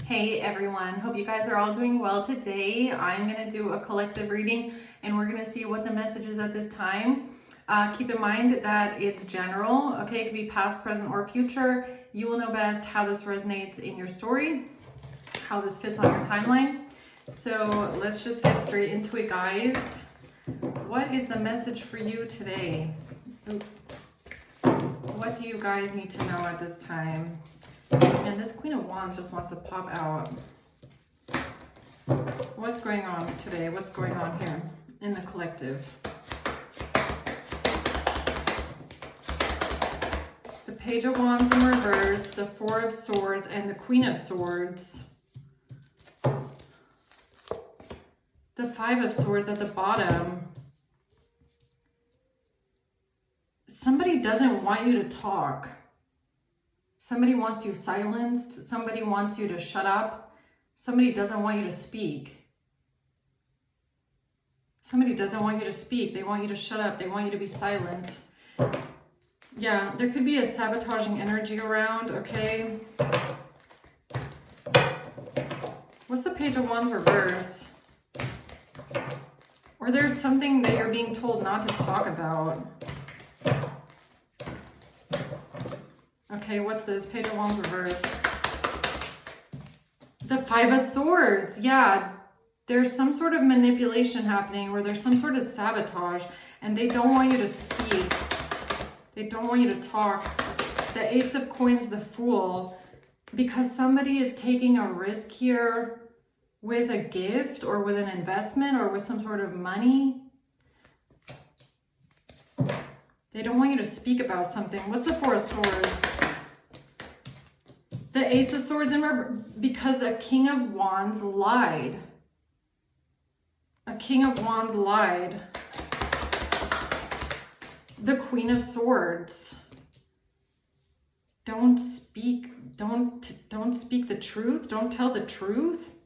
Hey everyone, hope you guys are all doing well today. I'm going to do a collective reading and we're going to see what the message is at this time. Keep in mind that it's general, okay? It could be past, present, or future. You will know best how this resonates in your story, how this fits on your timeline. So let's just get straight into it, guys. What is the message for you today? What do you guys need to know at this time? And this Queen of Wands just wants to pop out. What's going on today? What's going on here in the collective? The Page of Wands in reverse, the Four of Swords, and the Queen of Swords. The Five of Swords at the bottom. Somebody doesn't want you to talk. Somebody wants you silenced. Somebody wants you to shut up. Somebody doesn't want you to speak. Somebody doesn't want you to speak. They want you to shut up. They want you to be silent. Yeah, there could be a sabotaging energy around, okay? What's the Page of Wands reverse? Or there's something that you're being told not to talk about. Okay, what's this? Page of Wands reverse. The Five of Swords. Yeah, there's some sort of manipulation happening or there's some sort of sabotage and they don't want you to speak. They don't want you to talk. The Ace of Coins, the Fool. Because somebody is taking a risk here with a gift or with an investment or with some sort of money. They don't want you to speak about something. What's the Four of Swords? The Ace of Swords in reverse, because a King of Wands lied. A King of Wands lied. The Queen of Swords. Don't speak. Don't speak the truth. Don't tell the truth.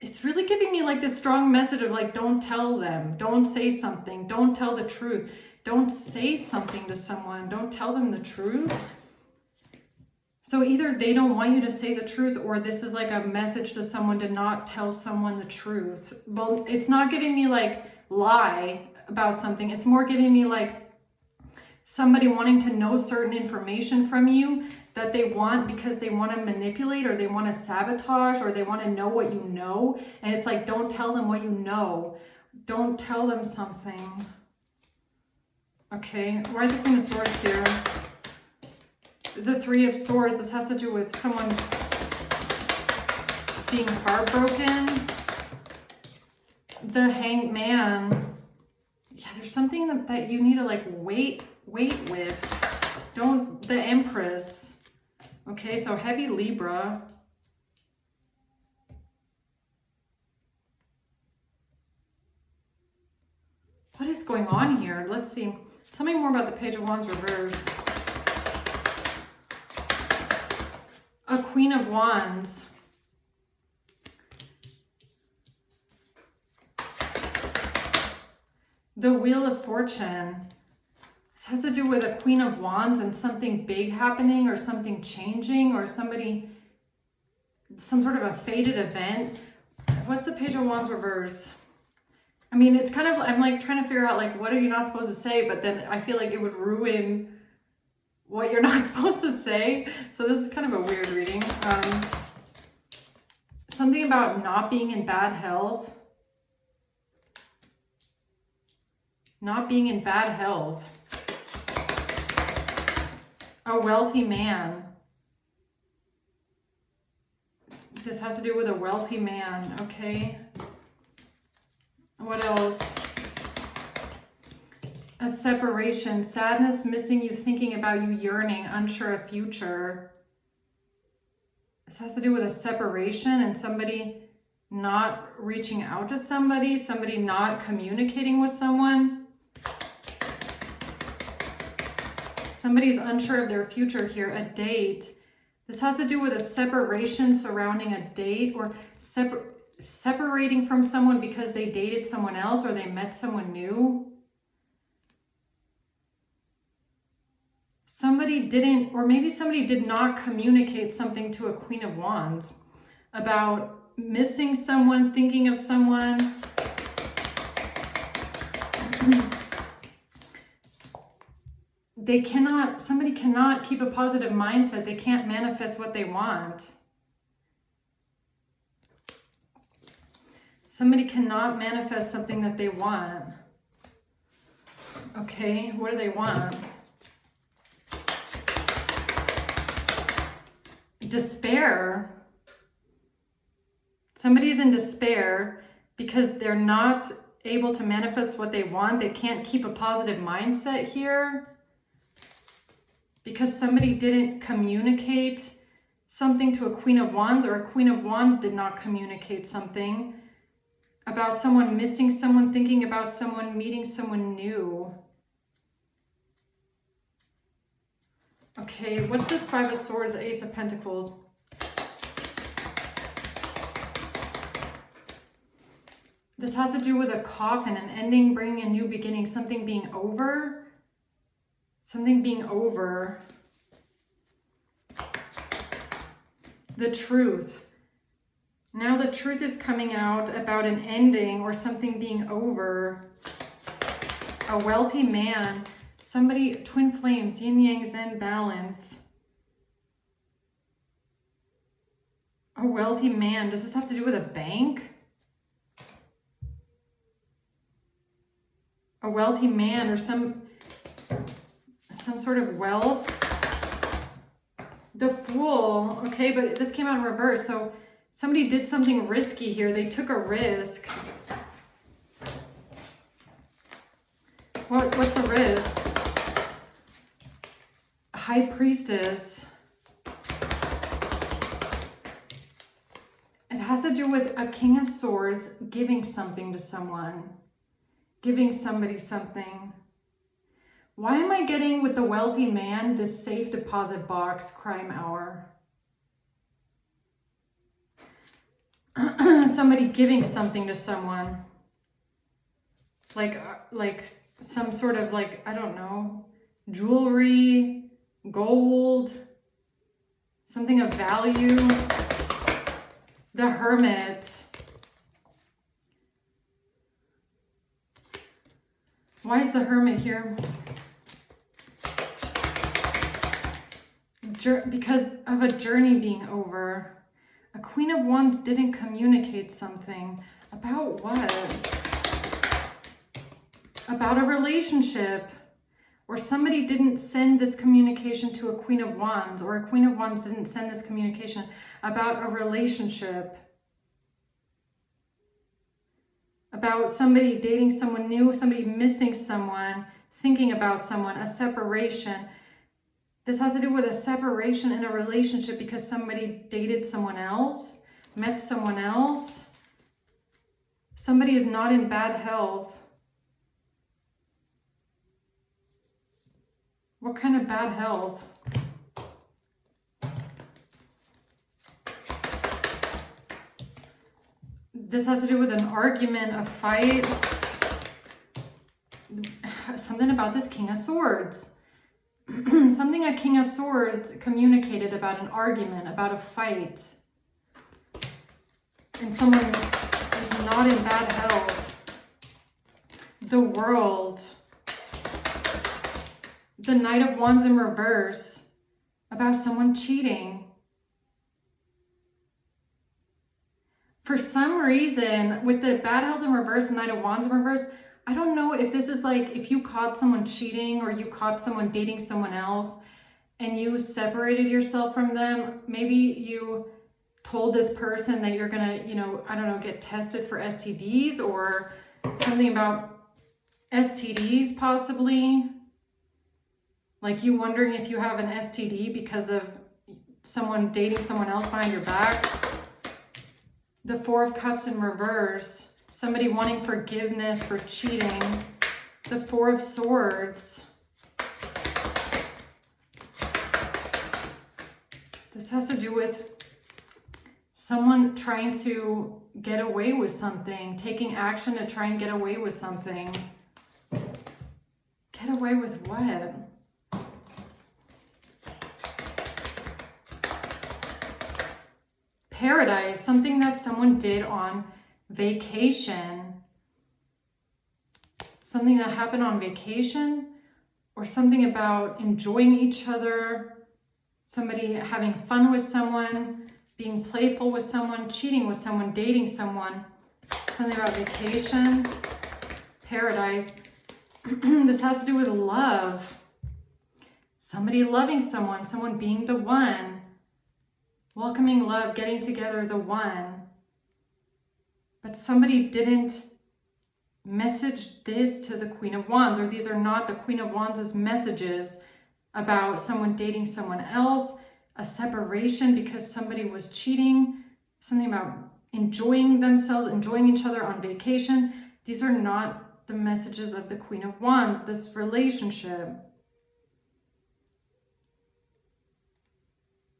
It's really giving me like this strong message of like, don't tell them. Don't say something. Don't tell the truth. Don't say something to someone. Don't tell them the truth. So either they don't want you to say the truth or this is like a message to someone to not tell someone the truth. Well, it's not giving me like lie about something. It's more giving me like somebody wanting to know certain information from you that they want because they want to manipulate or they want to sabotage or they want to know what you know. And it's like, don't tell them what you know. Don't tell them something. Okay, why is the Queen of Swords here? The Three of Swords, this has to do with someone being heartbroken. The Hanged Man. Yeah, there's something that you need to like wait with. Don't, the Empress. Okay, so heavy Libra. What is going on here? Let's see. Tell me more about the Page of Wands reverse. A Queen of Wands. The Wheel of Fortune. This has to do with a Queen of Wands and something big happening or something changing or somebody, some sort of a fated event. What's the Page of Wands reverse? I mean, it's kind of, I'm like trying to figure out like, what are you not supposed to say? But then I feel like it would ruin what you're not supposed to say. So this is kind of a weird reading. Something about not being in bad health. Not being in bad health. A wealthy man. This has to do with a wealthy man, okay? What else? A separation, sadness, missing you, thinking about you, yearning, unsure of future. This has to do with a separation and somebody not reaching out to somebody, somebody not communicating with someone. Somebody's unsure of their future here, a date. This has to do with a separation surrounding a date or separating from someone because they dated someone else or they met someone new. somebody didn't, or maybe somebody did not communicate something to a Queen of Wands about missing someone, thinking of someone. Somebody cannot keep a positive mindset. They can't manifest what they want. Somebody cannot manifest something that they want. Okay, what do they want? Despair. Somebody's in despair because they're not able to manifest what they want. They can't keep a positive mindset here because somebody didn't communicate something to a Queen of Wands, or a Queen of Wands did not communicate something about someone missing someone, thinking about someone, meeting someone new. Okay, what's this Five of Swords, Ace of Pentacles? This has to do with a coffin, an ending, bringing a new beginning, something being over. Something being over. The truth. Now the truth is coming out about an ending or something being over. A wealthy man. Somebody, twin flames, yin yang zen balance. A wealthy man. Does this have to do with a bank? A wealthy man or some sort of wealth. The Fool. Okay, but this came out in reverse. So somebody did something risky here. They took a risk. What's the risk? High Priestess. It has to do with a King of Swords giving something to someone. Giving somebody something. Why am I getting with the wealthy man this safe deposit box, crime hour? Somebody giving something to someone. Like some sort of I don't know, jewelry, gold, something of value. The Hermit. Why is the Hermit here? Because of a journey being over. A Queen of Wands didn't communicate something. About what? About a relationship. Or somebody didn't send this communication to a Queen of Wands. Or a Queen of Wands didn't send this communication about a relationship. About somebody dating someone new, somebody missing someone, thinking about someone, a separation. This has to do with a separation in a relationship because somebody dated someone else, met someone else. Somebody is not in bad health. What kind of bad health? This has to do with an argument, a fight. Something about this King of Swords. Something a King of Swords communicated about an argument, about a fight. And someone is not in bad health. The World. The Knight of Wands in reverse. About someone cheating. For some reason, with the bad health in reverse and Knight of Wands in reverse, I don't know if this is if you caught someone cheating or you caught someone dating someone else and you separated yourself from them. Maybe you told this person that you're gonna, I don't know, get tested for STDs or something about STDs possibly. Like you wondering if you have an STD because of someone dating someone else behind your back. The Four of Cups in reverse. Somebody wanting forgiveness for cheating. The Four of Swords. This has to do with someone trying to get away with something. Taking action to try and get away with something. Get away with what? Paradise, something that someone did on vacation. Something that happened on vacation, or something about enjoying each other, somebody having fun with someone, being playful with someone, cheating with someone, dating someone. Something about vacation, paradise. This has to do with love. Somebody loving someone, someone being the one. Welcoming love, getting together, the one. But somebody didn't message this to the Queen of Wands, or these are not the Queen of Wands' messages about someone dating someone else, a separation because somebody was cheating, something about enjoying themselves, enjoying each other on vacation. These are not the messages of the Queen of Wands, this relationship.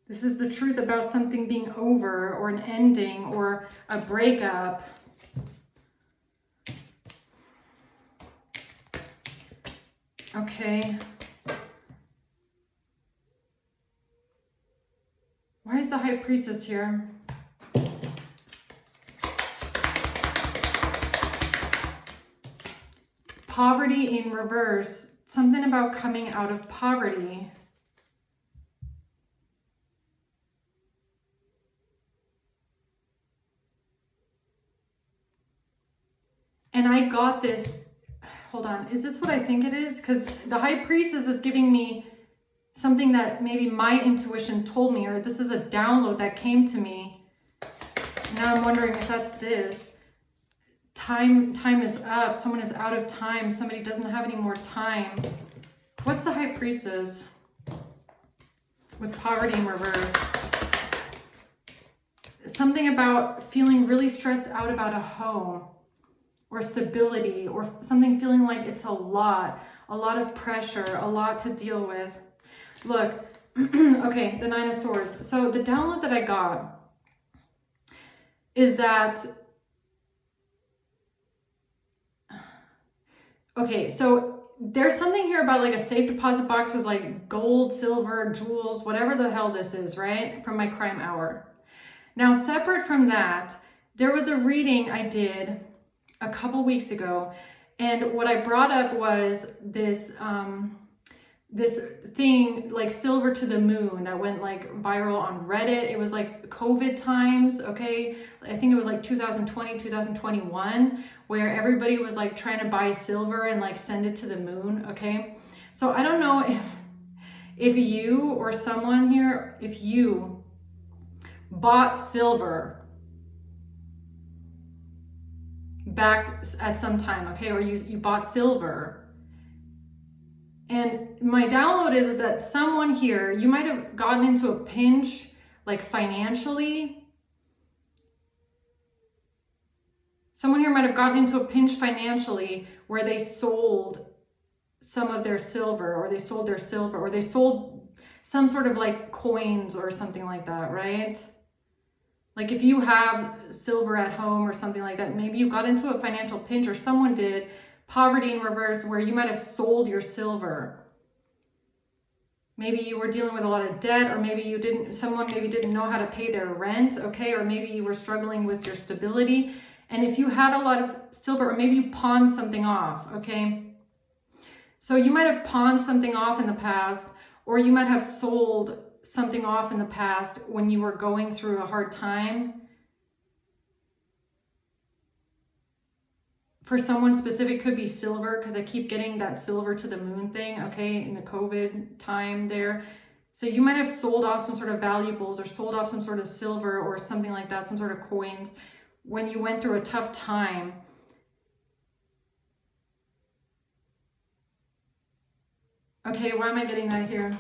This is the truth about something being over, or an ending, or a breakup. Okay. Why is the High Priestess here? Poverty in reverse. Something about coming out of poverty. And I got this, hold on, is this what I think it is? Because the High Priestess is giving me something that maybe my intuition told me, or this is a download that came to me. Now I'm wondering if that's this. Time is up. Someone is out of time. Somebody doesn't have any more time. What's the High Priestess with poverty in reverse? Something about feeling really stressed out about a home, or stability, or something feeling like it's a lot of pressure, a lot to deal with. Look, okay, the Nine of Swords. So the download that I got is that, okay, so there's something here about like a safe deposit box with like gold, silver, jewels, whatever the hell this is, right? From my crime hour. Now, separate from that, there was a reading I did a couple weeks ago, and what I brought up was this this thing like Silver to the Moon that went like viral on Reddit. It was like COVID times, okay? I think it was like 2020, 2021, where everybody was like trying to buy silver and like send it to the moon, okay? So I don't know if you or someone here, if you bought silver back at some time, okay, or you bought silver. And my download is that someone here, you might have gotten into a pinch, like financially. Someone here might have gotten into a pinch financially where they sold some of their silver, or they sold their silver, or they sold some sort of like coins or something like that, right? Like if you have silver at home or something like that, maybe you got into a financial pinch, or someone did, poverty in reverse, where you might have sold your silver. Maybe you were dealing with a lot of debt, or maybe you didn't, someone maybe didn't know how to pay their rent, okay? Or maybe you were struggling with your stability. And if you had a lot of silver, or maybe you pawned something off, okay? So you might have pawned something off in the past, or you might have sold something off in the past when you were going through a hard time. For someone specific, could be silver, because I keep getting that Silver to the Moon thing, okay, in the COVID time there. So you might have sold off some sort of valuables, or sold off some sort of silver or something like that, some sort of coins, when you went through a tough time. Okay, why am I getting that here?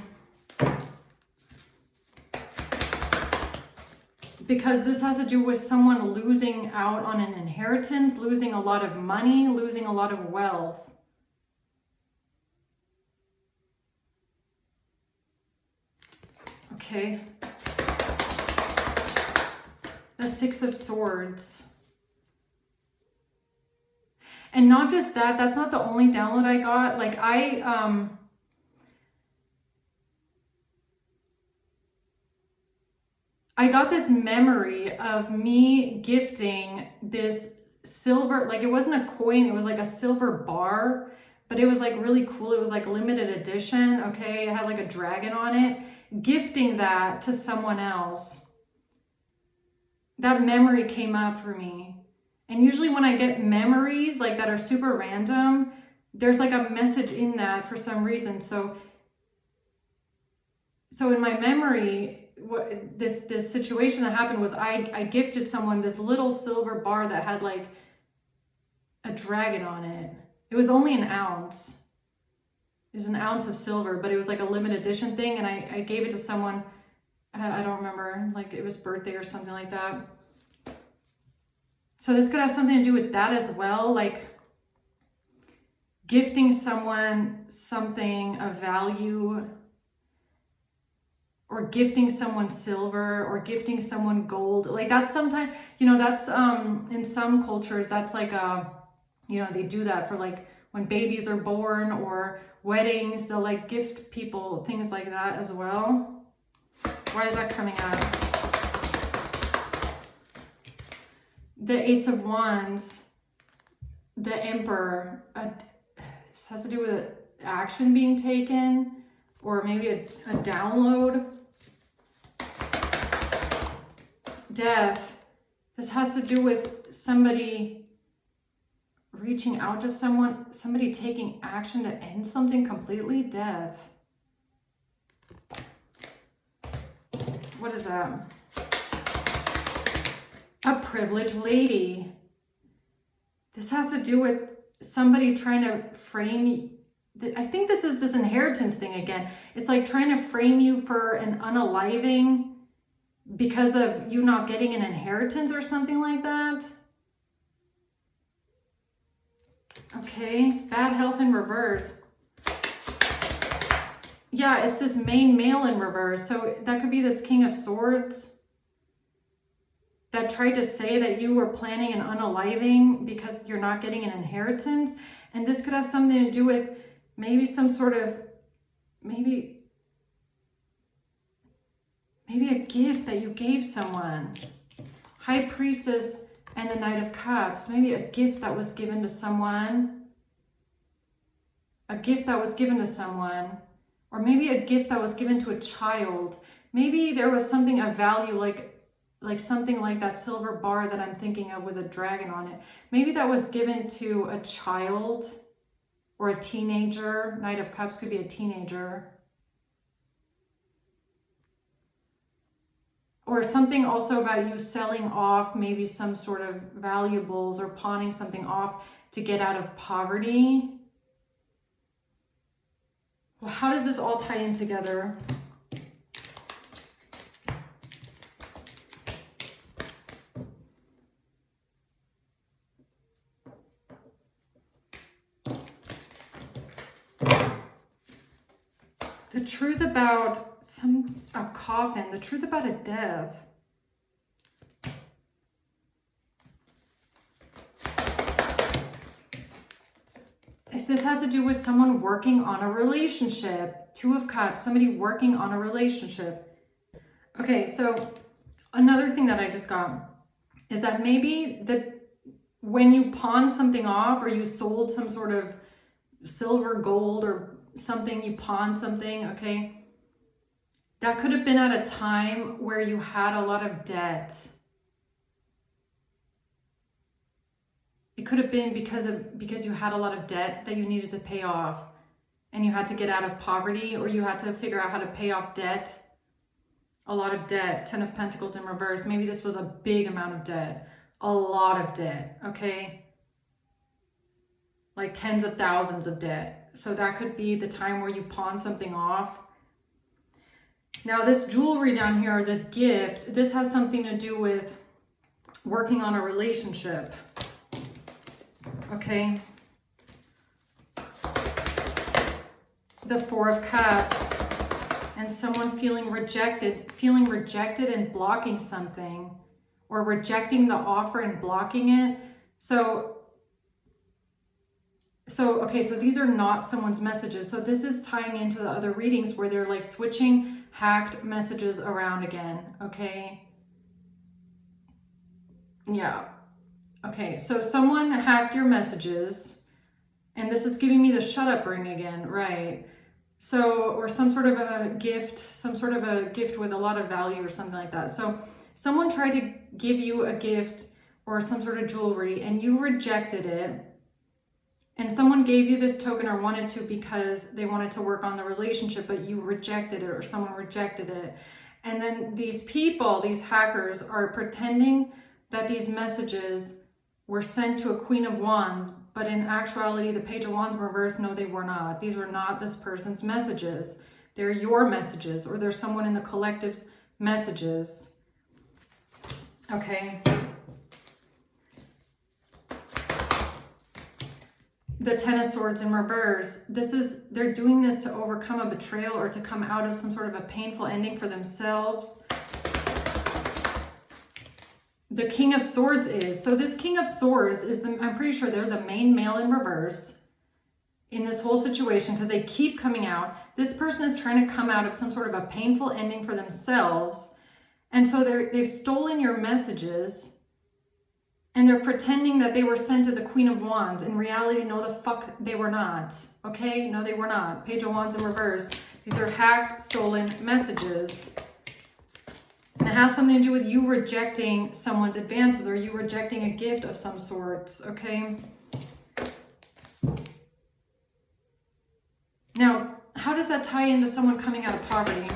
Because this has to do with someone losing out on an inheritance, losing a lot of money, losing a lot of wealth. Okay. The Six of Swords. And not just that, that's not the only download I got. Like I got this memory of me gifting this silver, like it wasn't a coin, it was like a silver bar, but it was like really cool. It was like limited edition, okay? It had like a dragon on it. Gifting that to someone else. That memory came up for me. And usually when I get memories like that are super random, there's like a message in that for some reason. So in my memory, what this situation that happened was I gifted someone this little silver bar that had like a dragon on it. It was only an ounce. It was an ounce of silver, but it was like a limited edition thing, and I gave it to someone. I don't remember, like it was birthday or something like that. So this could have something to do with that as well, like gifting someone something of value, or gifting someone silver, or gifting someone gold. Like that's sometimes, that's in some cultures, that's like they do that for like when babies are born or weddings, they'll like gift people things like that as well. Why is that coming up? The Ace of Wands, the Emperor. This has to do with action being taken, or maybe a download. Death. This has to do with somebody reaching out to someone, somebody taking action to end something completely. Death. What is that? A privileged lady. This has to do with somebody trying to frame. I think this is this inheritance thing again. It's like trying to frame you for an unaliving because of you not getting an inheritance or something like that. Okay, bad health in reverse. Yeah, it's this main male in reverse. So that could be this King of Swords that tried to say that you were planning an unaliving because you're not getting an inheritance. And this could have something to do with maybe some sort of, maybe a gift that you gave someone. High Priestess and the Knight of Cups. Maybe a gift that was given to someone. A gift that was given to someone. Or maybe a gift that was given to a child. Maybe there was something of value, like something like that silver bar that I'm thinking of with a dragon on it. Maybe that was given to a child or a teenager. Knight of Cups could be a teenager. Or something also about you selling off maybe some sort of valuables or pawning something off to get out of poverty. Well, how does this all tie in together? The truth about a coffin, the truth about a death. If this has to do with someone working on a relationship, Two of Cups, somebody working on a relationship. Okay, so another thing that I just got is that maybe when you pawned something off or you sold some sort of silver, gold, or something, you pawned something, okay? That could have been at a time where you had a lot of debt. It could have been because you had a lot of debt that you needed to pay off and you had to get out of poverty, or you had to figure out how to pay off debt. A lot of debt. 10 of Pentacles in reverse. Maybe this was a big amount of debt. A lot of debt, okay? Like tens of thousands of debt. So that could be the time where you pawn something off. Now this jewelry down here, this gift, this has something to do with working on a relationship. Okay. The Four of Cups and someone feeling rejected and blocking something, or rejecting the offer and blocking it. So okay, so these are not someone's messages. So this is tying into the other readings where they're like switching hacked messages around again, okay? Yeah. Okay, so someone hacked your messages, and this is giving me the shut up ring again, right? So, or some sort of a gift, with a lot of value or something like that. So someone tried to give you a gift or some sort of jewelry and you rejected it. And someone gave you this token or wanted to because they wanted to work on the relationship, but you rejected it or someone rejected it. And then these people, these hackers, are pretending that these messages were sent to a Queen of Wands, but in actuality, the Page of Wands in reverse, no, they were not. These were not this person's messages. They're your messages, or they're someone in the collective's messages. Okay. The Ten of Swords in reverse. They're doing this to overcome a betrayal or to come out of some sort of a painful ending for themselves. The King of Swords is, so this King of Swords is I'm pretty sure they're the main male in reverse in this whole situation because they keep coming out. This person is trying to come out of some sort of a painful ending for themselves. And so they've stolen your messages and they're pretending that they were sent to the Queen of Wands. In reality, no, the fuck they were not. Okay? No, they were not. Page of Wands in reverse. These are hacked, stolen messages. And it has something to do with you rejecting someone's advances or you rejecting a gift of some sort, okay? Now, how does that tie into someone coming out of poverty?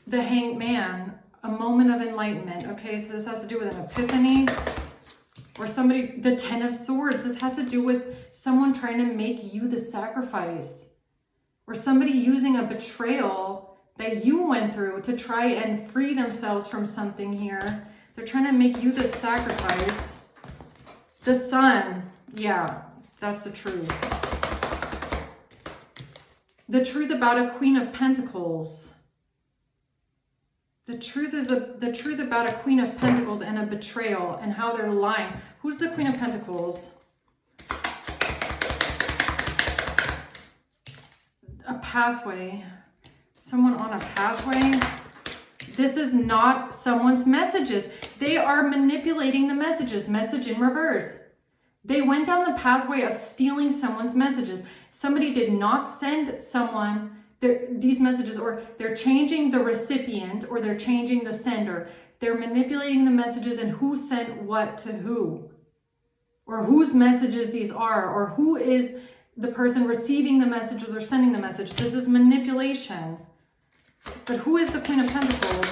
The Hanged Man, a moment of enlightenment, okay? So this has to do with an epiphany or somebody, the Ten of Swords. This has to do with someone trying to make you the sacrifice or somebody using a betrayal that you went through to try and free themselves from something here. They're trying to make you the sacrifice. The Sun, yeah, that's the truth. The truth about a Queen of Pentacles. The truth about a Queen of Pentacles and a betrayal and how they're lying. Who's the Queen of Pentacles? A pathway. Someone on a pathway. This is not someone's messages. They are manipulating the messages. Message in reverse. They went down the pathway of stealing someone's messages. Somebody did not send someone these messages, or they're changing the recipient or they're changing the sender. They're manipulating the messages and who sent what to who, or whose messages these are, or who is the person receiving the messages or sending the message. This is manipulation. But who is the Queen of Pentacles?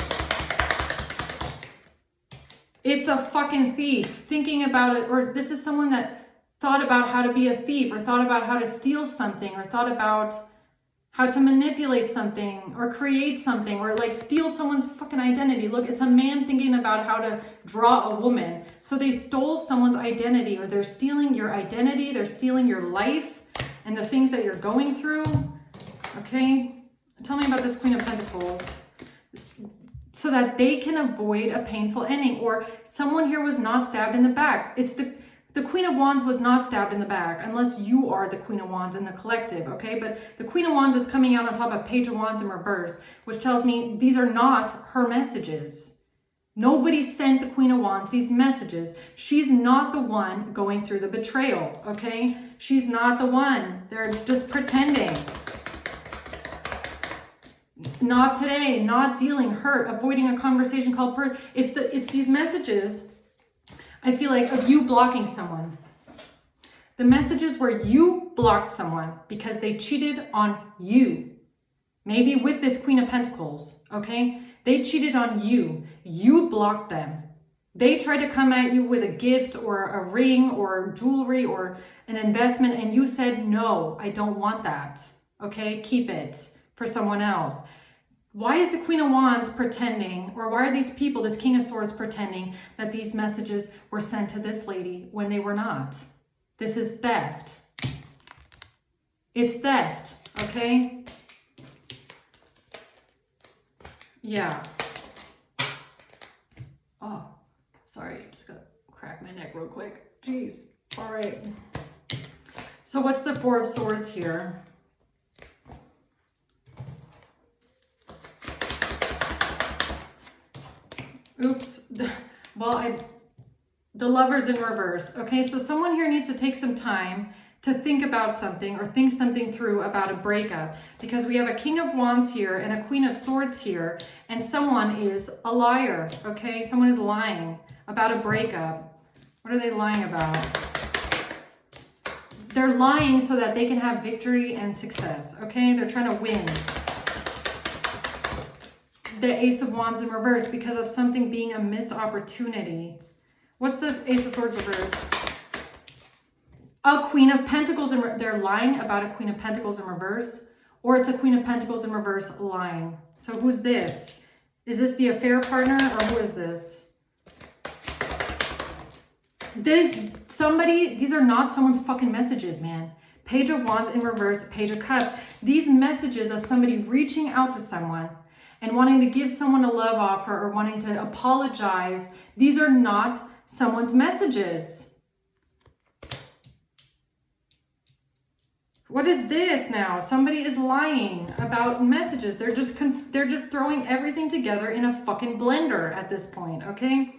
It's a fucking thief thinking about it, or this is someone that thought about how to be a thief, or thought about how to steal something, or thought about how to manipulate something, or create something, or like steal someone's fucking identity. Look, it's a man thinking about how to draw a woman. So they stole someone's identity, or they're stealing your identity, they're stealing your life and the things that you're going through. Okay? Tell me about this Queen of Pentacles. So that they can avoid a painful ending, or someone here was not stabbed in the back. It's the Queen of Wands was not stabbed in the back, unless you are the Queen of Wands in the collective, okay? But the Queen of Wands is coming out on top of Page of Wands in reverse, which tells me these are not her messages. Nobody sent the Queen of Wands these messages. She's not the one going through the betrayal, okay? She's not the one. They're just pretending. Not today, not dealing, hurt, avoiding a conversation called birth. It's these messages, I feel like, of you blocking someone. The messages where you blocked someone because they cheated on you. Maybe with this Queen of Pentacles, okay? They cheated on you. You blocked them. They tried to come at you with a gift or a ring or jewelry or an investment, and you said, no, I don't want that, okay? Keep it for someone else. Why is the Queen of Wands pretending, or why are these people, this King of Swords, pretending that these messages were sent to this lady when they were not? This is theft. It's theft, okay? Yeah. Oh, sorry, I just gotta crack my neck real quick. Jeez. All right. So what's the Four of Swords here? Oops. Well, the Lovers in reverse. Okay, so someone here needs to take some time to think about something or think something through about a breakup, because we have a King of Wands here and a Queen of Swords here, and someone is a liar. Okay, someone is lying about a breakup. What are they lying about? They're lying so that they can have victory and success. Okay, they're trying to win. The Ace of Wands in reverse, because of something being a missed opportunity. What's this Ace of Swords reverse? A Queen of Pentacles in they're lying about a Queen of Pentacles in reverse, or it's a Queen of Pentacles in reverse lying. So who's this? Is this the affair partner, or who is this? These are not someone's fucking messages, man. Page of Wands in reverse, Page of Cups. These messages of somebody reaching out to someone and wanting to give someone a love offer or wanting to apologize, these are not someone's messages. What is this now? Somebody is lying about messages. They're just throwing everything together in a fucking blender at this point, okay?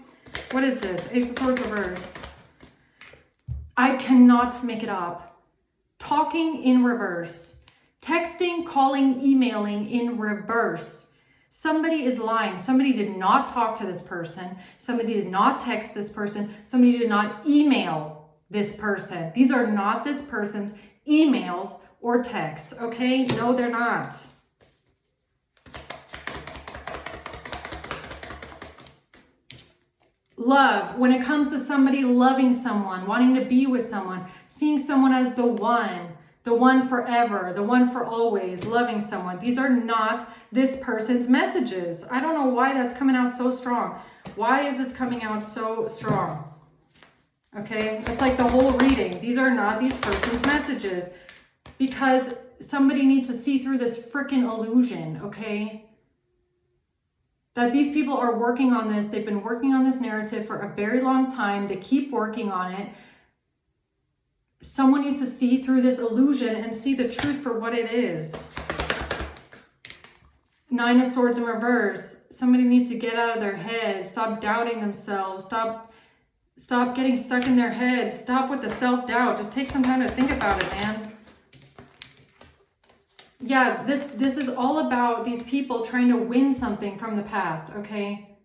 What is this? Ace of Swords reverse. I cannot make it up. Talking in reverse. Texting, calling, emailing in reverse. Somebody is lying. Somebody did not talk to this person. Somebody did not text this person. Somebody did not email this person. These are not this person's emails or texts, okay? No, they're not. Love, when it comes to somebody loving someone, wanting to be with someone, seeing someone as the one forever, the one for always, loving someone. These are not this person's messages. I don't know why that's coming out so strong. Why is this coming out so strong? Okay, it's like the whole reading. These are not these person's messages, because somebody needs to see through this freaking illusion, okay? That these people are working on this. They've been working on this narrative for a very long time. They keep working on it. Someone needs to see through this illusion and see the truth for what it is. Nine of Swords in reverse. Somebody needs to get out of their head. Stop doubting themselves. Stop getting stuck in their head. Stop with the self-doubt. Just take some time to think about it, man. Yeah, this is all about these people trying to win something from the past, okay?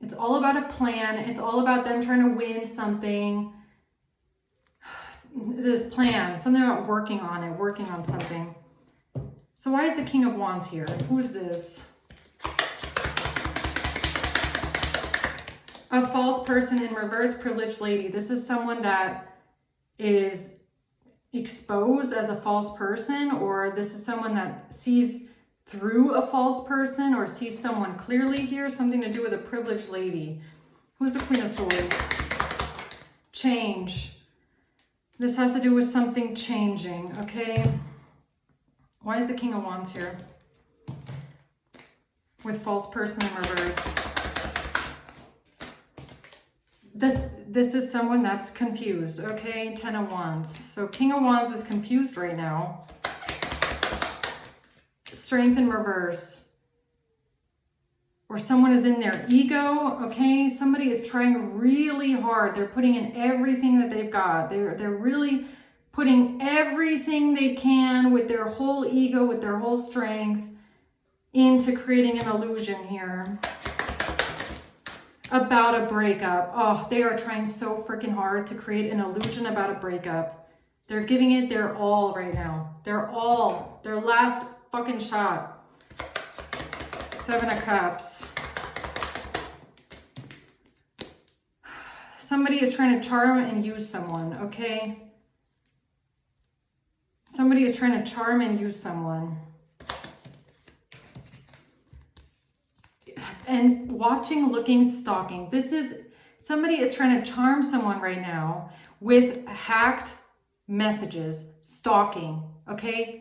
It's all about a plan. It's all about them trying to win something. This plan, something about working on something. So why is the King of Wands here? Who's this? A false person in reverse, privileged lady. This is someone that is exposed as a false person, or this is someone that sees through a false person or sees someone clearly here. Something to do with a privileged lady. Who's the Queen of Swords? Change. This has to do with something changing, okay? Why is the King of Wands here? With false person in reverse. This is someone that's confused, okay? Ten of Wands. So King of Wands is confused right now. Strength in reverse. Or someone is in their ego, okay? Somebody is trying really hard. They're putting in everything that they've got. They're really putting everything they can with their whole ego, with their whole strength, into creating an illusion here. About a breakup. Oh, they are trying so freaking hard to create an illusion about a breakup. They're giving it their all right now. Their last fucking shot. Seven of Cups. Somebody is trying to charm and use someone, okay? Somebody is trying to charm and use someone. And watching, looking, stalking. Somebody is trying to charm someone right now with hacked messages, stalking, okay?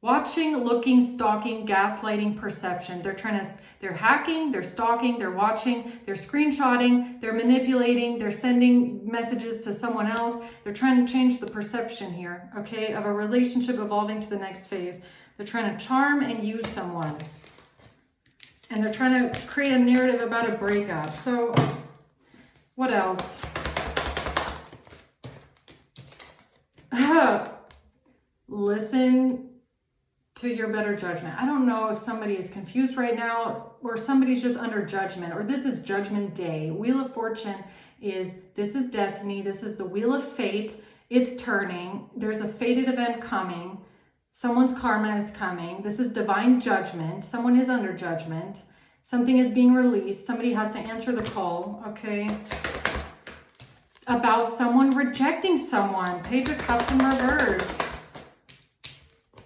Watching, looking, stalking, gaslighting, perception. They're hacking, they're stalking, they're watching, they're screenshotting, they're manipulating, they're sending messages to someone else. They're trying to change the perception here, okay, of a relationship evolving to the next phase. They're trying to charm and use someone. And they're trying to create a narrative about a breakup. So what else? Listen to your better judgment. I don't know if somebody is confused right now or somebody's just under judgment, or this is judgment day. Wheel of Fortune this is destiny. This is the wheel of fate. It's turning. There's a fated event coming. Someone's karma is coming. This is divine judgment. Someone is under judgment. Something is being released. Somebody has to answer the call, okay? About someone rejecting someone. Page of Cups in reverse.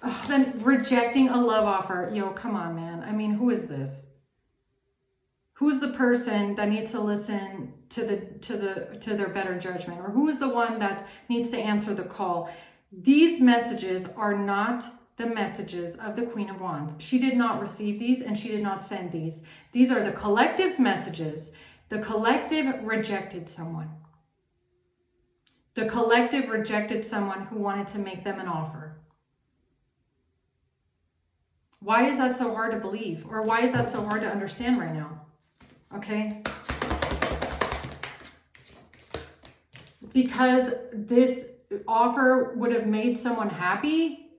Oh, then rejecting a love offer. Yo, come on, man. I mean, who is this? Who's the person that needs to listen to their better judgment? Or who is the one that needs to answer the call? These messages are not the messages of the Queen of Wands. She did not receive these and she did not send these. These are the collective's messages. The collective rejected someone. The collective rejected someone who wanted to make them an offer. Why is that so hard to believe? Or why is that so hard to understand right now? Okay? Because this offer would have made someone happy?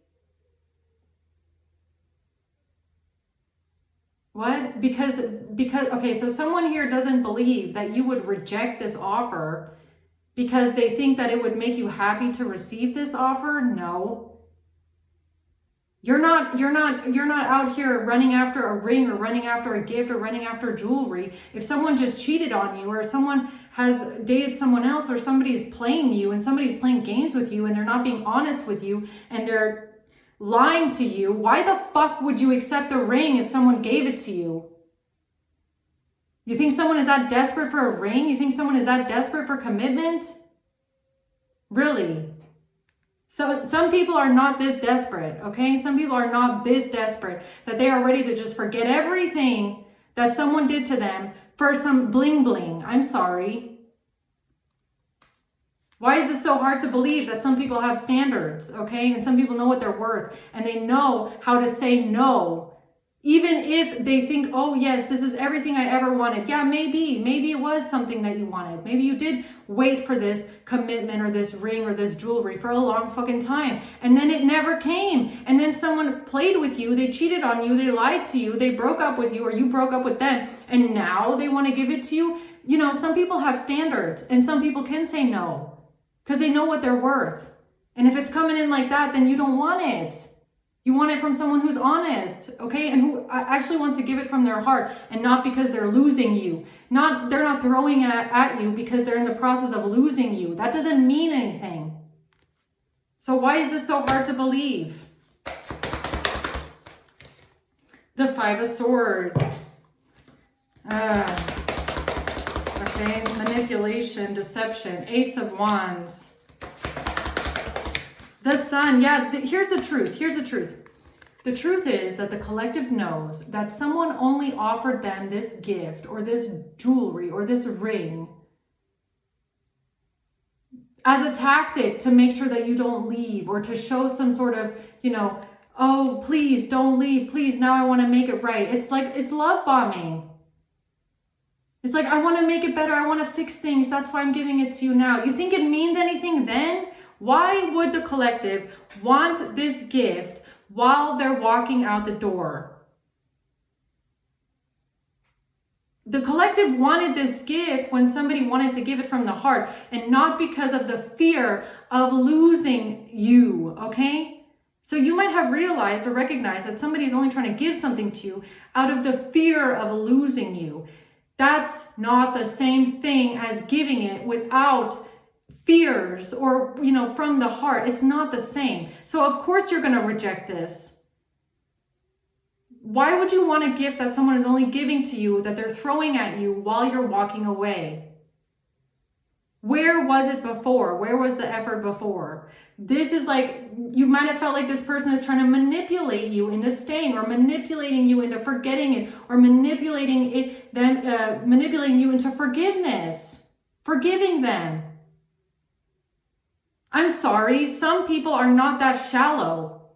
What? Because, okay, so someone here doesn't believe that you would reject this offer because they think that it would make you happy to receive this offer? No. You're not out here running after a ring or running after a gift or running after jewelry. If someone just cheated on you or someone has dated someone else or somebody's playing you and somebody's playing games with you and they're not being honest with you and they're lying to you, why the fuck would you accept a ring if someone gave it to you? You think someone is that desperate for a ring? You think someone is that desperate for commitment? Really? So some people are not this desperate, okay? Some people are not this desperate that they are ready to just forget everything that someone did to them for some bling bling. I'm sorry. Why is it so hard to believe that some people have standards, okay? And some people know what they're worth and they know how to say no. Even if they think, oh yes, this is everything I ever wanted. Yeah, maybe it was something that you wanted. Maybe you did wait for this commitment or this ring or this jewelry for a long fucking time. And then it never came. And then someone played with you, they cheated on you, they lied to you, they broke up with you or you broke up with them. And now they want to give it to you. You know, some people have standards and some people can say no because they know what they're worth. And if it's coming in like that, then you don't want it. You want it from someone who's honest, okay? And who actually wants to give it from their heart and not because they're losing you. They're not throwing it at you because they're in the process of losing you. That doesn't mean anything. So why is this so hard to believe? The Five of Swords. Okay, manipulation, deception, Ace of Wands. The Sun, yeah, here's the truth. The truth is that the collective knows that someone only offered them this gift or this jewelry or this ring as a tactic to make sure that you don't leave or to show some sort of, you know, oh, please don't leave. Please, now I want to make it right. It's like, it's love bombing. It's like, I want to make it better. I want to fix things. That's why I'm giving it to you now. You think it means anything then? Why would the collective want this gift while they're walking out the door? The collective wanted this gift when somebody wanted to give it from the heart and not because of the fear of losing you, okay? So you might have realized or recognized that somebody is only trying to give something to you out of the fear of losing you. That's not the same thing as giving it without fears or, you know, from the heart. It's not the same. So of course you're going to reject this. Why would you want a gift that someone is only giving to you, that they're throwing at you while you're walking away? Where was it before? Where was the effort before? This is like, you might have felt like this person is trying to manipulate you into staying or manipulating you into forgetting it or manipulating you into forgiveness, forgiving them. I'm sorry, some people are not that shallow.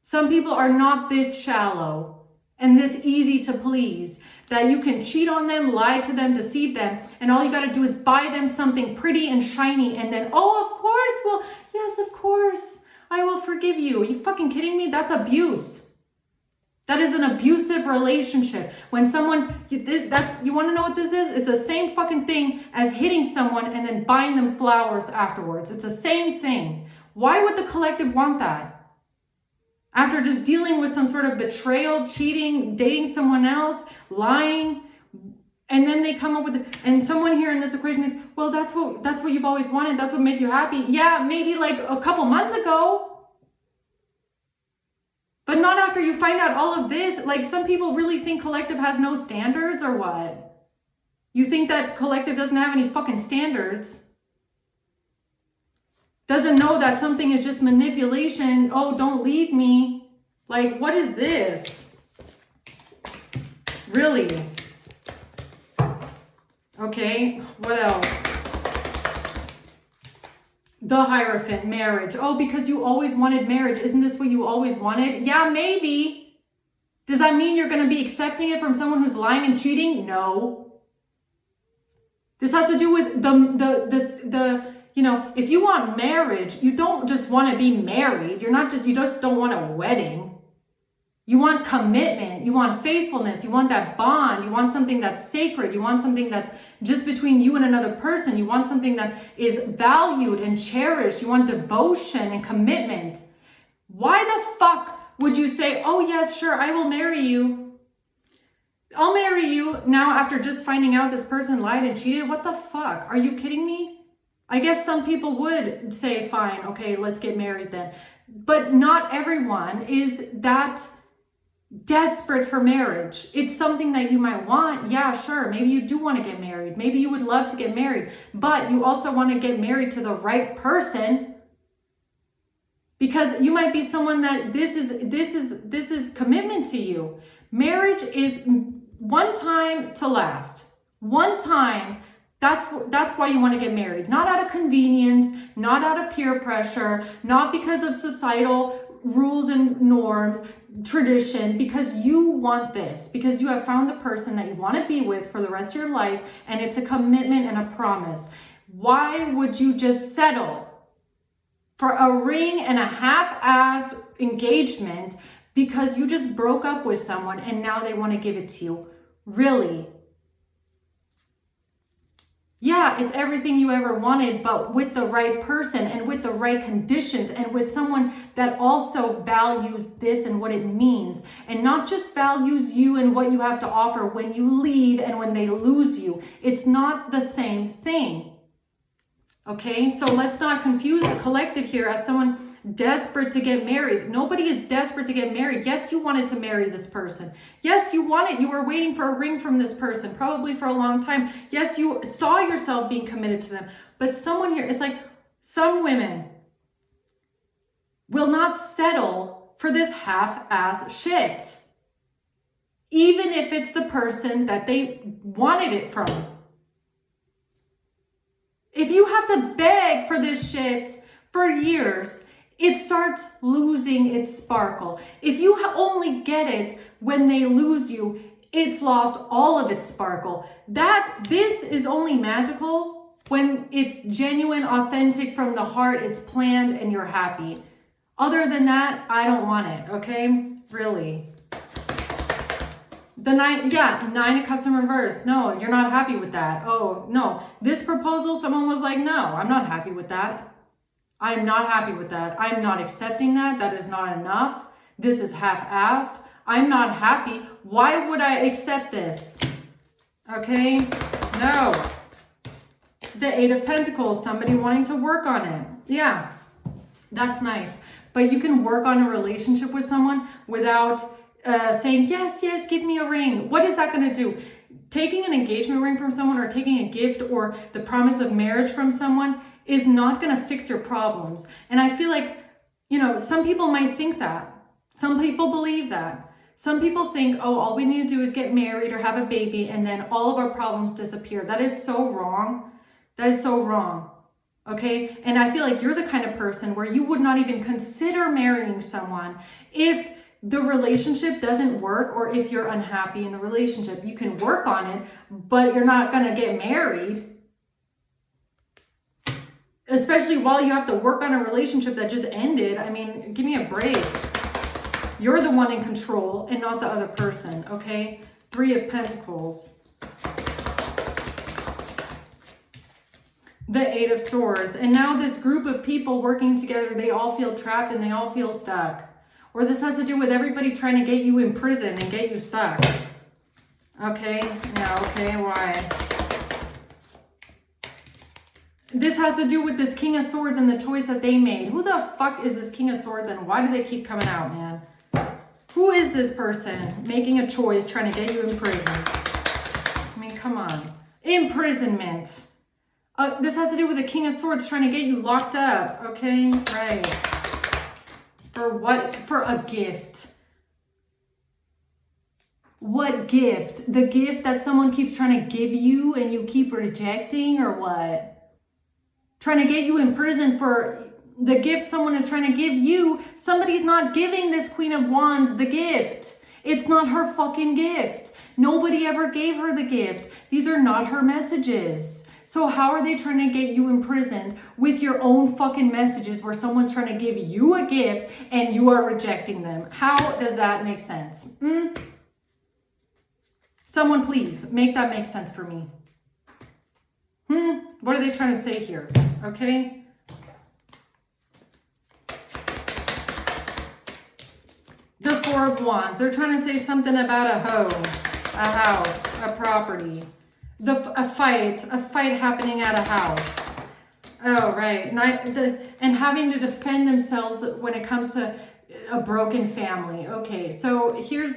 Some people are not this shallow. and this easy to please, that you can cheat on them, lie to them, deceive them, and all you got to do is buy them something pretty and shiny, and then, oh, of course, well, yes, of course, I will forgive you. Are you fucking kidding me? That's abuse. That is an abusive relationship. When someone, you want to know what this is? It's the same fucking thing as hitting someone and then buying them flowers afterwards. It's the same thing. Why would the collective want that? After just dealing with some sort of betrayal, cheating, dating someone else, lying, and then they come up with it, and someone here in this equation thinks, well, that's what you've always wanted. That's what make you happy. Yeah, maybe like a couple months ago. But not after you find out all of this. Like, some people really think collective has no standards or what? You think that collective doesn't have any fucking standards? Doesn't know that something is just manipulation. Oh, don't leave me. Like, what is this? Really? Okay, what else? The Hierophant, marriage. Oh, because you always wanted marriage. Isn't this what you always wanted? Yeah, maybe. Does that mean you're going to be accepting it from someone who's lying and cheating? No. This has to do with if you want marriage, you don't just want to be married. You just don't want a wedding. You want commitment. You want faithfulness. You want that bond. You want something that's sacred. You want something that's just between you and another person. You want something that is valued and cherished. You want devotion and commitment. Why the fuck would you say, oh yes, sure, I will marry you. I'll marry you now after just finding out this person lied and cheated? What the fuck? Are you kidding me? I guess some people would say, fine, okay, let's get married then. But not everyone is that desperate for marriage. It's something that you might want. Yeah, sure. Maybe you do want to get married. Maybe you would love to get married, but you also want to get married to the right person, because you might be someone that this is commitment to you. Marriage is one time to last. One time. That's why you want to get married. Not out of convenience, not out of peer pressure, not because of societal rules and norms, tradition, because you want this, because you have found the person that you want to be with for the rest of your life, and it's a commitment and a promise. Why would you just settle for a ring and a half-assed engagement because you just broke up with someone and now they want to give it to you? Really? Yeah, it's everything you ever wanted, but with the right person and with the right conditions and with someone that also values this and what it means, and not just values you and what you have to offer when you leave and when they lose you. It's not the same thing. Okay, so let's not confuse the collective here as someone desperate to get married. Nobody is desperate to get married. Yes, you wanted to marry this person. Yes, you wanted, you were waiting for a ring from this person, probably for a long time. Yes, you saw yourself being committed to them. But someone here, it's like some women will not settle for this half-ass shit, even if it's the person that they wanted it from. If you have to beg for this shit for years, it starts losing its sparkle. If you only get it when they lose you, it's lost all of its sparkle. This is only magical when it's genuine, authentic from the heart, it's planned, and you're happy. Other than that, I don't want it, okay? Really. The Nine of Cups in reverse. No, you're not happy with that. Oh, no. This proposal, someone was like, no, I'm not happy with that. I'm not happy with that. I'm not accepting that. That is not enough. This is half-assed. I'm not happy. Why would I accept this? Okay? No. The Eight of Pentacles, somebody wanting to work on it. Yeah, that's nice. But you can work on a relationship with someone without saying, yes, give me a ring. What is that going to do? Taking an engagement ring from someone, or taking a gift or the promise of marriage from someone is not going to fix your problems. And I feel like, some people might think that. Some people believe that. Some people think, oh, all we need to do is get married or have a baby and then all of our problems disappear. That is so wrong. That is so wrong. Okay? And I feel like you're the kind of person where you would not even consider marrying someone if the relationship doesn't work, or if you're unhappy in the relationship, you can work on it, but you're not going to get married. Especially while you have to work on a relationship that just ended. I mean, give me a break. You're the one in control and not the other person, okay? 3 of Pentacles. The 8 of Swords. And now this group of people working together, they all feel trapped and they all feel stuck. Or this has to do with everybody trying to get you in prison and get you stuck. Okay, yeah, okay, why? This has to do with this King of Swords and the choice that they made. Who the fuck is this King of Swords and why do they keep coming out, man? Who is this person making a choice trying to get you in prison? I mean, come on. Imprisonment. This has to do with the King of Swords trying to get you locked up. Okay, right. For what? For a gift. What gift? The gift that someone keeps trying to give you and you keep rejecting, or what? Trying to get you in prison for the gift someone is trying to give you. Somebody's not giving this Queen of Wands the gift. It's not her fucking gift. Nobody ever gave her the gift. These are not her messages. So how are they trying to get you imprisoned with your own fucking messages where someone's trying to give you a gift and you are rejecting them? How does that make sense? Someone please make that make sense for me. What are they trying to say here? Okay. The 4 of Wands. They're trying to say something about a home, a house, a property. A fight happening at a house. Oh, right. And having to defend themselves when it comes to a broken family. Okay, so here's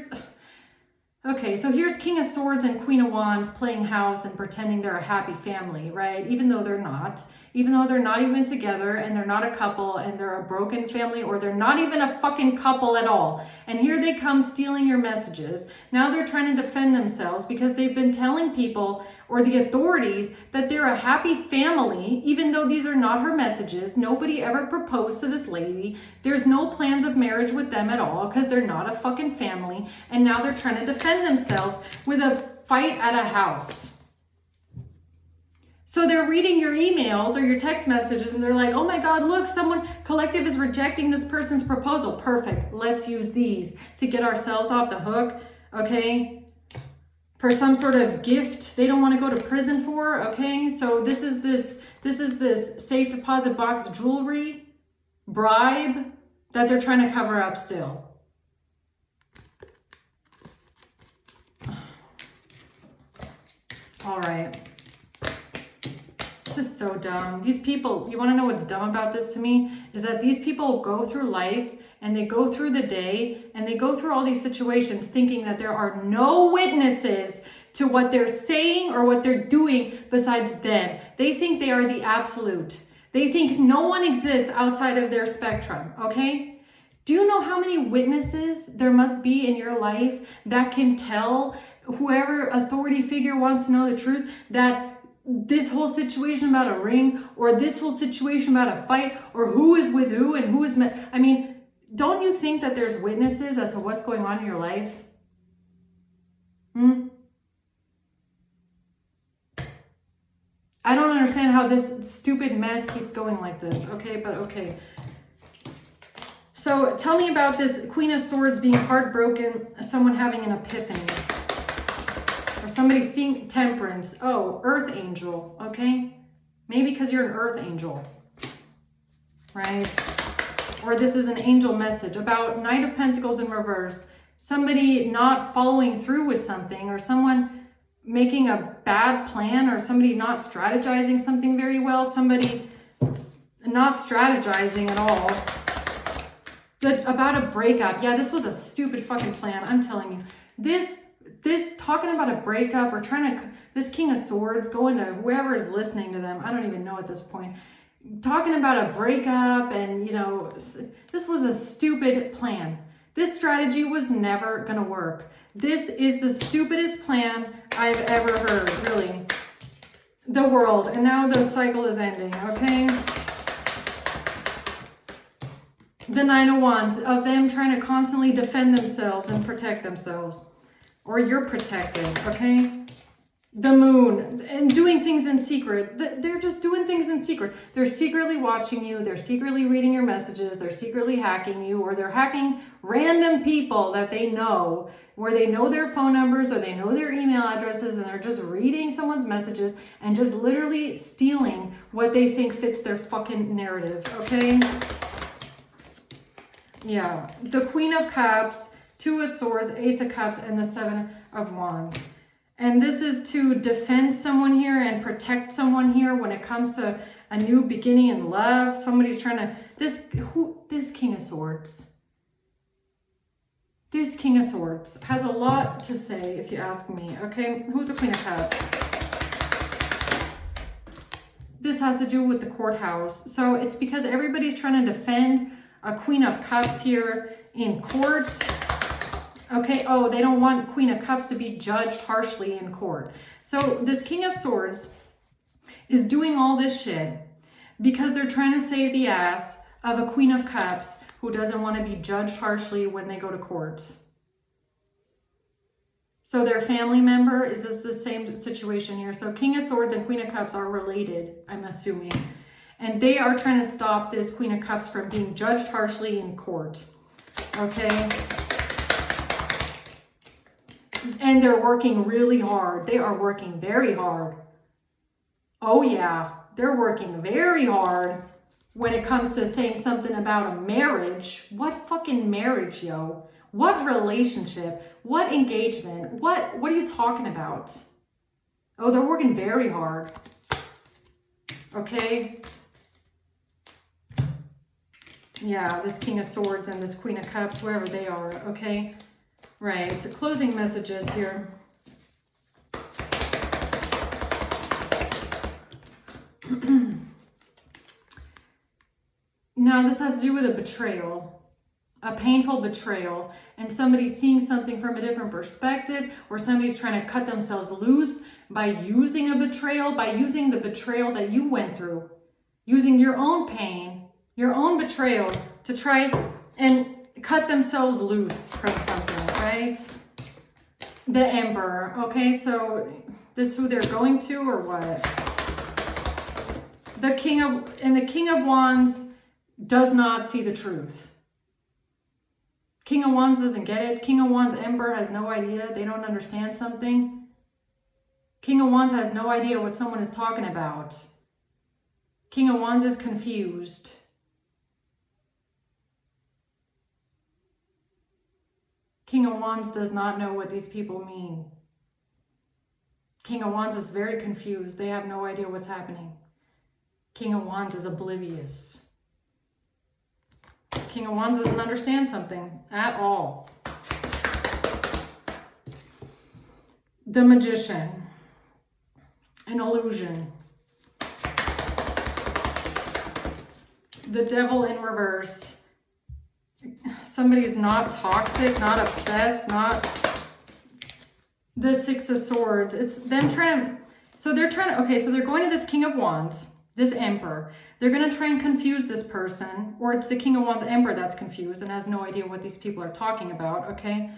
King of Swords and Queen of Wands playing house and pretending they're a happy family, right? Even though they're not. Even though they're not even together and they're not a couple and they're a broken family, or they're not even a fucking couple at all. And here they come stealing your messages. Now they're trying to defend themselves because they've been telling people or the authorities that they're a happy family, even though these are not her messages. Nobody ever proposed to this lady. There's no plans of marriage with them at all because they're not a fucking family. And now they're trying to defend themselves with a fight at a house. So they're reading your emails or your text messages and they're like, oh my God, look, someone collective is rejecting this person's proposal. Perfect. Let's use these to get ourselves off the hook. Okay. For some sort of gift they don't want to go to prison for. Okay. So this is this safe deposit box jewelry bribe that they're trying to cover up still. All right. This is so dumb. These people, you want to know what's dumb about this to me? Is that these people go through life and they go through the day and they go through all these situations thinking that there are no witnesses to what they're saying or what they're doing besides them. They think they are the absolute. They think no one exists outside of their spectrum, okay? Do you know how many witnesses there must be in your life that can tell whoever authority figure wants to know the truth that this whole situation about a ring or this whole situation about a fight or who is with who and who is I mean, don't you think that there's witnesses as to what's going on in your life? I don't understand how this stupid mess keeps going like this. Okay, but okay. So tell me about this Queen of Swords being heartbroken, someone having an epiphany. Or somebody seeing Temperance. Oh, Earth Angel, okay? Maybe because you're an Earth Angel, right? Or this is an angel message about Knight of Pentacles in reverse. Somebody not following through with something, or someone making a bad plan, or somebody not strategizing something very well, somebody not strategizing at all. About a breakup. Yeah, this was a stupid fucking plan, I'm telling you. This talking about a breakup or this King of Swords going to whoever is listening to them, I don't even know at this point, talking about a breakup and, this was a stupid plan. This strategy was never going to work. This is the stupidest plan I've ever heard, really. The world. And now the cycle is ending, okay? The Nine of Wands, of them trying to constantly defend themselves and protect themselves. Or you're protected, okay? The Moon, and doing things in secret. They're just doing things in secret. They're secretly watching you. They're secretly reading your messages. They're secretly hacking you, or they're hacking random people that they know, where they know their phone numbers or they know their email addresses, and they're just reading someone's messages and just literally stealing what they think fits their fucking narrative, okay? Yeah, the Queen of Cups, Two of Swords, Ace of Cups, and the Seven of Wands. And this is to defend someone here and protect someone here when it comes to a new beginning in love. Somebody's trying to, this King of Swords. This King of Swords has a lot to say, if you ask me, okay? Who's the Queen of Cups? This has to do with the courthouse. So it's because everybody's trying to defend a Queen of Cups here in court. Okay, oh, they don't want Queen of Cups to be judged harshly in court. So this King of Swords is doing all this shit because they're trying to save the ass of a Queen of Cups who doesn't want to be judged harshly when they go to court. So their family member, is this the same situation here? So King of Swords and Queen of Cups are related, I'm assuming. And they are trying to stop this Queen of Cups from being judged harshly in court. Okay? And they're working really hard. They are working very hard. Oh yeah, they're working very hard when it comes to saying something about a marriage. What fucking marriage, yo? What relationship? What engagement? What are you talking about? Oh, they're working very hard. Okay? Yeah, this King of Swords and this Queen of Cups, wherever they are, okay? Right, so closing messages here. Now, this has to do with a betrayal, a painful betrayal, and somebody's seeing something from a different perspective, or somebody's trying to cut themselves loose by using a betrayal, by using the betrayal that you went through, using your own pain, your own betrayal to try and cut themselves loose from something, right? The Emperor, okay, so this who they're going to or what? The King of Wands does not see the truth. King of Wands doesn't get it. King of Wands Emperor has no idea. They don't understand something. King of Wands has no idea what someone is talking about. King of Wands is confused. King of Wands does not know what these people mean. King of Wands is very confused. They have no idea what's happening. King of Wands is oblivious. King of Wands doesn't understand something at all. The Magician. An illusion. The Devil in reverse. Somebody's not toxic, not obsessed, not... The Six of Swords. It's them trying to... So they're trying to... Okay, so they're going to this King of Wands, this Emperor. They're going to try and confuse this person, or it's the King of Wands Emperor that's confused and has no idea what these people are talking about, okay?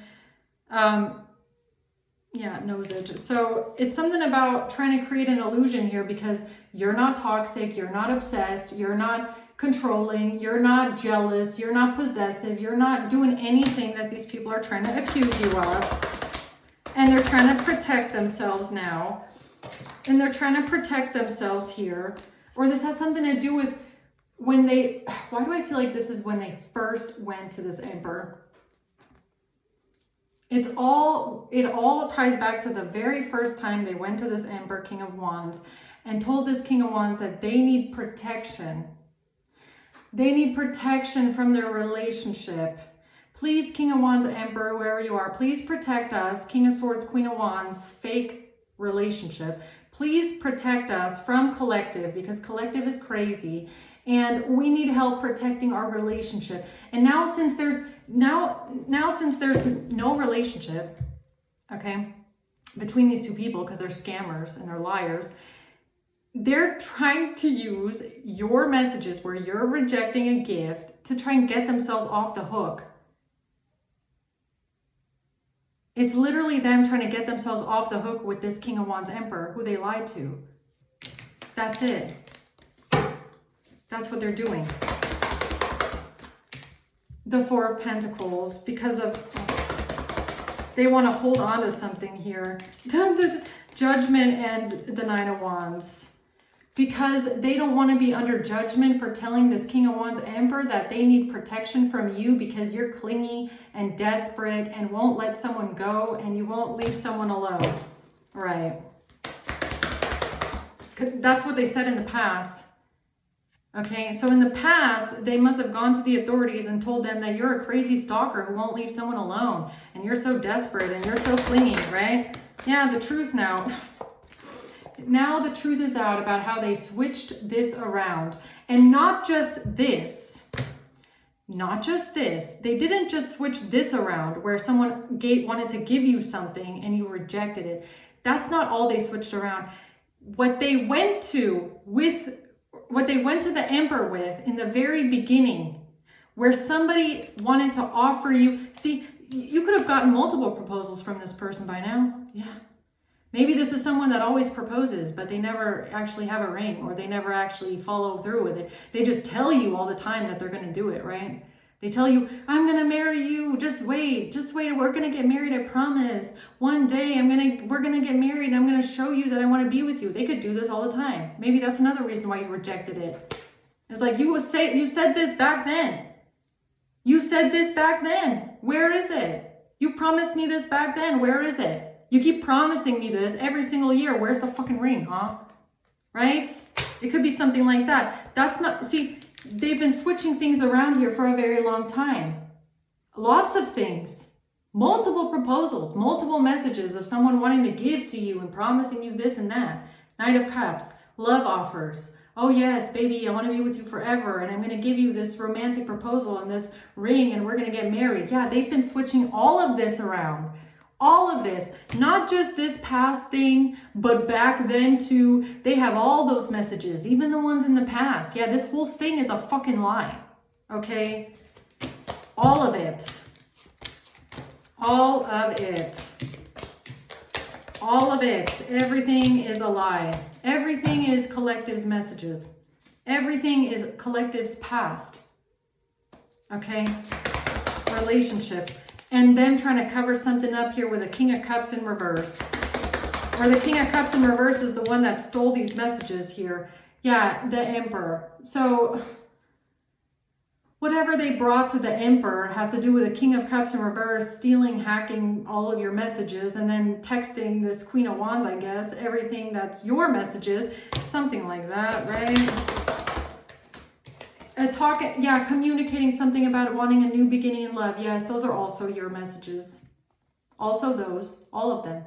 Yeah, nosage. So it's something about trying to create an illusion here because you're not toxic, you're not obsessed, you're not controlling, you're not jealous, you're not possessive, you're not doing anything that these people are trying to accuse you of. And they're trying to protect themselves now. And they're trying to protect themselves here. Or this has something to do with when they... Why do I feel like this is when they first went to this Emperor? It all ties back to the very first time they went to this Emperor, King of Wands, and told this King of Wands that they need protection. They need protection from their relationship. Please, King of Wands, Emperor, wherever you are, please protect us. King of Swords, Queen of Wands, fake relationship. Please protect us from collective because collective is crazy and we need help protecting our relationship. And now since there's since there's no relationship, okay, between these two people because they're scammers and they're liars, they're trying to use your messages where you're rejecting a gift to try and get themselves off the hook. It's literally them trying to get themselves off the hook with this King of Wands Emperor who they lied to. That's it. That's what they're doing. The Four of Pentacles, because of, they want to hold on to something here. The Judgment and the Nine of Wands. Because they don't want to be under judgment for telling this King of Wands Emperor that they need protection from you because you're clingy and desperate and won't let someone go and you won't leave someone alone. Right. That's what they said in the past. Okay, so in the past, they must have gone to the authorities and told them that you're a crazy stalker who won't leave someone alone and you're so desperate and you're so clingy, right? Yeah, the truth now. Now the truth is out about how they switched this around. And not just this. Not just this. They didn't just switch this around where someone wanted to give you something and you rejected it. That's not all they switched around. What they went to the Emperor with in the very beginning, where somebody wanted to offer you, see, you could have gotten multiple proposals from this person by now. Yeah. Maybe this is someone that always proposes, but they never actually have a ring or they never actually follow through with it. They just tell you all the time that they're going to do it, right? They tell you, I'm going to marry you. Just wait. We're going to get married. I promise. One day we're going to get married. And I'm going to show you that I want to be with you. They could do this all the time. Maybe that's another reason why you rejected it. It's like you said this back then. You said this back then. Where is it? You promised me this back then. Where is it? You keep promising me this every single year. Where's the fucking ring, huh? Right? It could be something like that. That's not, see, they've been switching things around here for a very long time. Lots of things. Multiple proposals, multiple messages of someone wanting to give to you and promising you this and that. Knight of Cups, love offers. Oh yes, baby, I want to be with you forever and I'm going to give you this romantic proposal and this ring and we're going to get married. Yeah, they've been switching all of this around. All of this, not just this past thing, but back then too. They have all those messages, even the ones in the past. Yeah, this whole thing is a fucking lie. Okay? All of it. All of it. All of it. Everything is a lie. Everything is collective's messages. Everything is collective's past. Okay? Relationships. And them trying to cover something up here with a King of Cups in reverse. Or the King of Cups in reverse is the one that stole these messages here. Yeah, the Emperor. So whatever they brought to the Emperor has to do with the King of Cups in reverse, stealing, hacking all of your messages, and then texting this Queen of Wands, I guess, everything that's your messages. Something like that, right? Communicating something about wanting a new beginning in love. Yes, those are also your messages. Also those, all of them.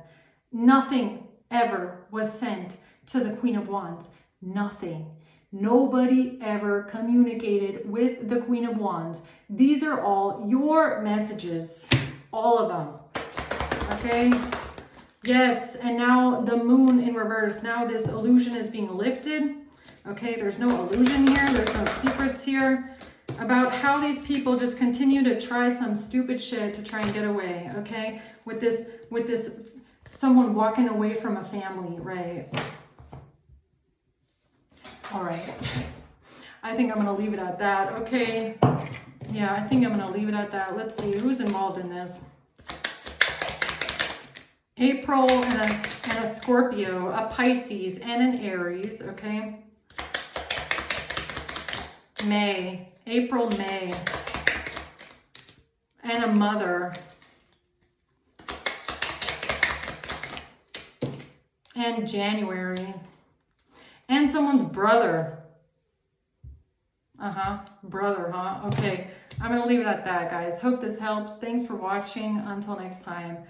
Nothing ever was sent to the Queen of Wands. Nothing. Nobody ever communicated with the Queen of Wands. These are all your messages. All of them. Okay? Yes, and now the Moon in reverse. Now this illusion is being lifted. Okay, there's no illusion here. There's no secrets here about how these people just continue to try some stupid shit to try and get away. Okay, with this someone walking away from a family, right? All right. I think I'm going to leave it at that. Okay. Yeah, I think I'm going to leave it at that. Let's see who's involved in this. April and a Scorpio, a Pisces and an Aries. Okay. May, April, May, and a mother, and January, and someone's brother. Brother, huh? Okay, I'm gonna leave it at that, guys. Hope this helps. Thanks for watching. Until next time.